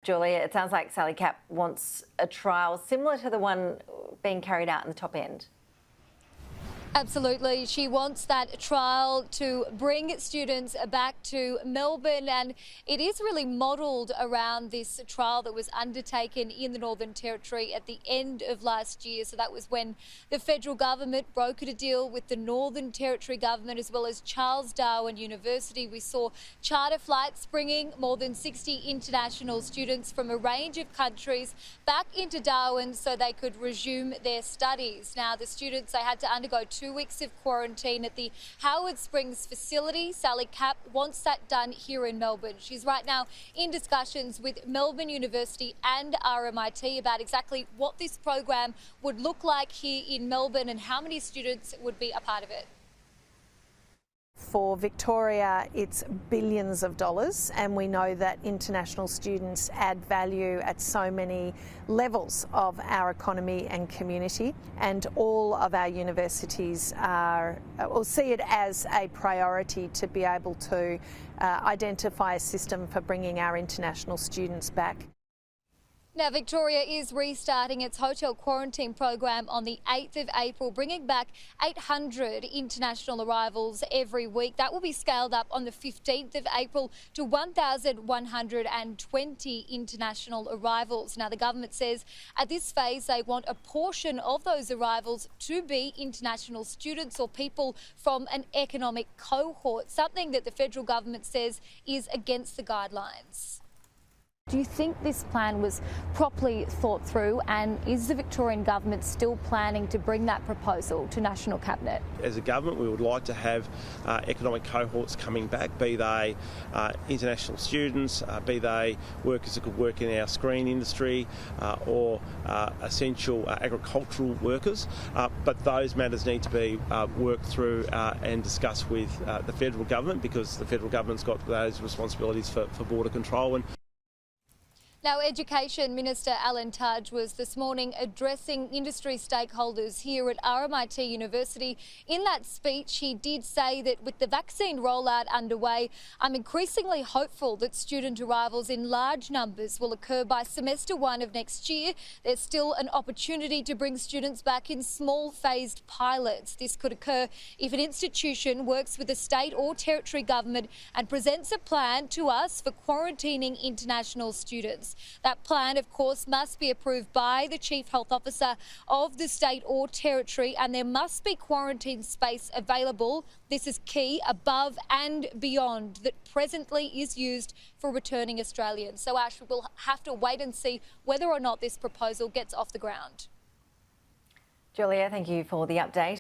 Julia, it sounds like Sally Cap wants a trial similar to the one being carried out in the top end. Absolutely. She wants that trial to bring students back to Melbourne, and it is really modelled around this trial that was undertaken in the Northern Territory at the end of last year. So that was when the federal government brokered a deal with the Northern Territory government as well as Charles Darwin University. We saw charter flights bringing more than 60 international students from a range of countries back into Darwin so they could resume their studies. Now, the students, they had to undergo 2 weeks of quarantine at the Howard Springs facility. Sally Cap wants that done here in Melbourne. She's right now in discussions with Melbourne University and RMIT about exactly what this program would look like here in Melbourne and how many students would be a part of it. For Victoria, it's billions of dollars, and we know that international students add value at so many levels of our economy and community, and all of our universities will see it as a priority to be able to identify a system for bringing our international students back. Now, Victoria is restarting its hotel quarantine program on the 8th of April, bringing back 800 international arrivals every week. That will be scaled up on the 15th of April to 1,120 international arrivals. Now, the government says at this phase they want a portion of those arrivals to be international students or people from an economic cohort, something that the federal government says is against the guidelines. Do you think this plan was properly thought through, and is the Victorian government still planning to bring that proposal to National Cabinet? As a government, we would like to have economic cohorts coming back, be they international students, be they workers that could work in our screen industry or essential agricultural workers. But those matters need to be worked through and discussed with the federal government, because the federal government's got those responsibilities for border control. Now, Education Minister Alan Tudge was this morning addressing industry stakeholders here at RMIT University. In that speech, he did say that with the vaccine rollout underway, I'm increasingly hopeful that student arrivals in large numbers will occur by semester 1 of next year. There's still an opportunity to bring students back in small phased pilots. This could occur if an institution works with a state or territory government and presents a plan to us for quarantining international students. That plan, of course, must be approved by the Chief Health Officer of the state or territory, and there must be quarantine space available. This is key, above and beyond, that presently is used for returning Australians. So, Ash, we'll have to wait and see whether or not this proposal gets off the ground. Julia, thank you for the update.